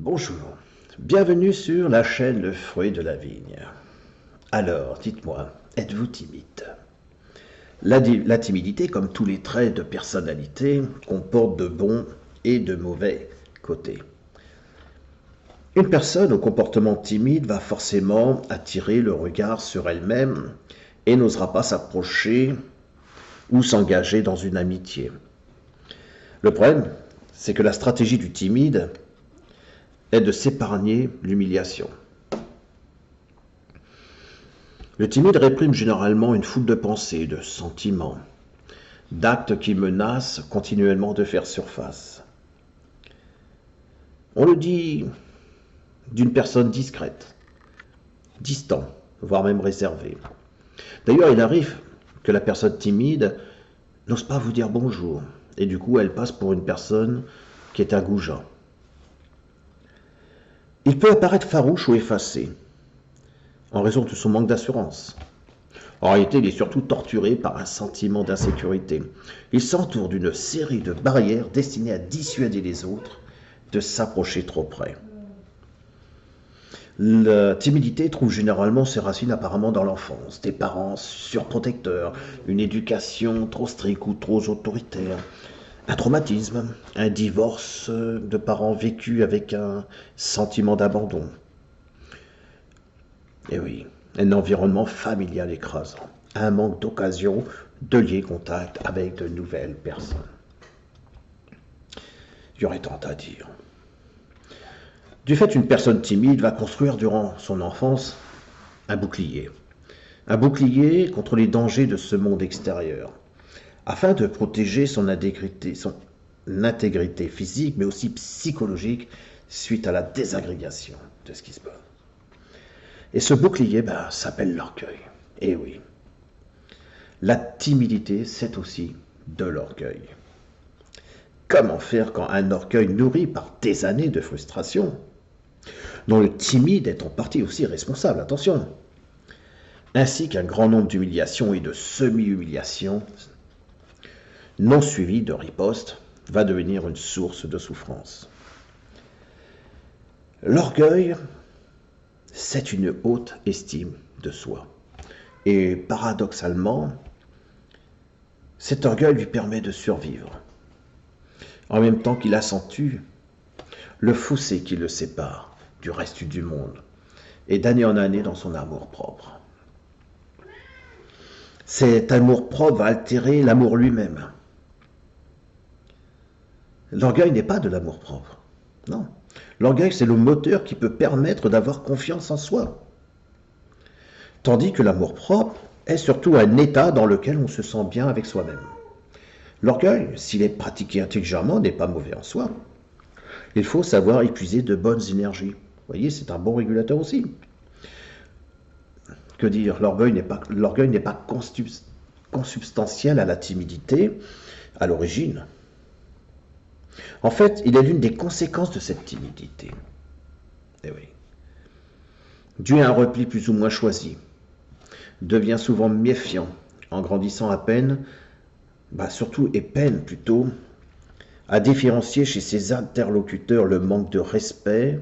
Bonjour, bienvenue sur la chaîne Le Fruit de la Vigne. Alors, dites-moi, êtes-vous timide? La timidité, comme tous les traits de personnalité, comporte de bons et de mauvais côtés. Une personne au comportement timide va forcément attirer le regard sur elle-même et n'osera pas s'approcher ou s'engager dans une amitié. Le problème, c'est que la stratégie du timide est de s'épargner l'humiliation. Le timide réprime généralement une foule de pensées, de sentiments, d'actes qui menacent continuellement de faire surface. On le dit d'une personne discrète, distant, voire même réservée. D'ailleurs, il arrive que la personne timide n'ose pas vous dire bonjour, et du coup, elle passe pour une personne qui est un goujat. Il peut apparaître farouche ou effacé, en raison de son manque d'assurance. En réalité, il est surtout torturé par un sentiment d'insécurité. Il s'entoure d'une série de barrières destinées à dissuader les autres de s'approcher trop près. La timidité trouve généralement ses racines apparemment dans l'enfance, des parents surprotecteurs, une éducation trop stricte ou trop autoritaire, un traumatisme, un divorce de parents vécu avec un sentiment d'abandon. Et oui, un environnement familial écrasant, un manque d'occasion de lier contact avec de nouvelles personnes. Il y aurait tant à dire. Du fait, une personne timide va construire durant son enfance un bouclier contre les dangers de ce monde extérieur, afin de protéger son intégrité physique, mais aussi psychologique, suite à la désagrégation de ce qui se passe. Et ce bouclier s'appelle l'orgueil. Et oui, la timidité, c'est aussi de l'orgueil. Comment faire quand un orgueil nourri par des années de frustration, dont le timide est en partie aussi responsable, attention, ainsi qu'un grand nombre d'humiliations et de semi-humiliations, non suivies de riposte, va devenir une source de souffrance. L'orgueil, c'est une haute estime de soi. Et paradoxalement, cet orgueil lui permet de survivre, en même temps qu'il accentue le fossé qui le sépare du reste du monde, et d'année en année dans son amour-propre. Cet amour-propre va altérer l'amour lui-même. L'orgueil n'est pas de l'amour-propre, non. L'orgueil, c'est le moteur qui peut permettre d'avoir confiance en soi. Tandis que l'amour-propre est surtout un état dans lequel on se sent bien avec soi-même. L'orgueil, s'il est pratiqué intelligemment, n'est pas mauvais en soi. Il faut savoir épuiser de bonnes énergies. Vous voyez, c'est un bon régulateur aussi. Que dire, l'orgueil n'est pas consubstantiel à la timidité à l'origine. En fait, il est l'une des conséquences de cette timidité. Eh oui. Dû à un repli plus ou moins choisi, devient souvent méfiant, en grandissant à peine, peine plutôt, à différencier chez ses interlocuteurs le manque de respect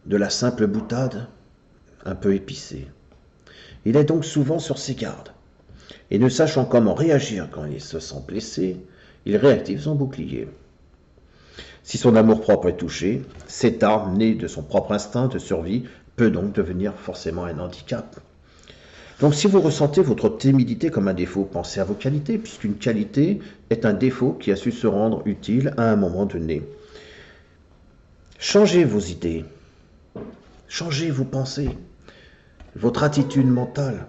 de la simple boutade un peu épicée. Il est donc souvent sur ses gardes, et ne sachant comment réagir quand il se sent blessé, il réactive son bouclier. Si son amour-propre est touché, cette arme née de son propre instinct de survie peut donc devenir forcément un handicap. Donc si vous ressentez votre timidité comme un défaut, pensez à vos qualités, puisqu'une qualité est un défaut qui a su se rendre utile à un moment donné. Changez vos idées, changez vos pensées, votre attitude mentale.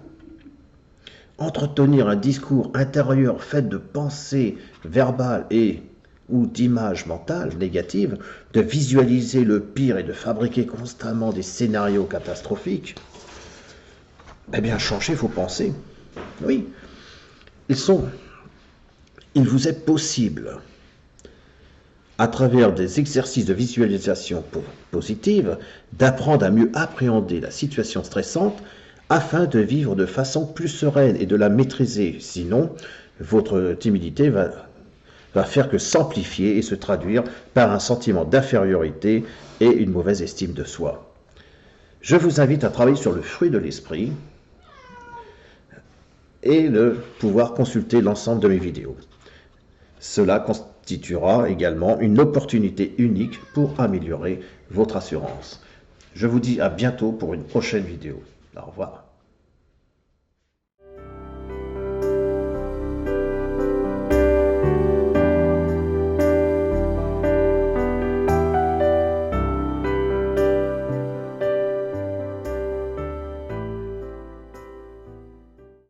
Entretenir un discours intérieur fait de pensées verbales ou d'images mentales négatives, de visualiser le pire et de fabriquer constamment des scénarios catastrophiques, eh bien, changez vos pensées. Oui, il vous est possible, à travers des exercices de visualisation positive, d'apprendre à mieux appréhender la situation stressante afin de vivre de façon plus sereine et de la maîtriser. Sinon, votre timidité va faire que s'amplifier et se traduire par un sentiment d'infériorité et une mauvaise estime de soi. Je vous invite à travailler sur le fruit de l'esprit et de pouvoir consulter l'ensemble de mes vidéos. Cela constituera également une opportunité unique pour améliorer votre assurance. Je vous dis à bientôt pour une prochaine vidéo. Au revoir.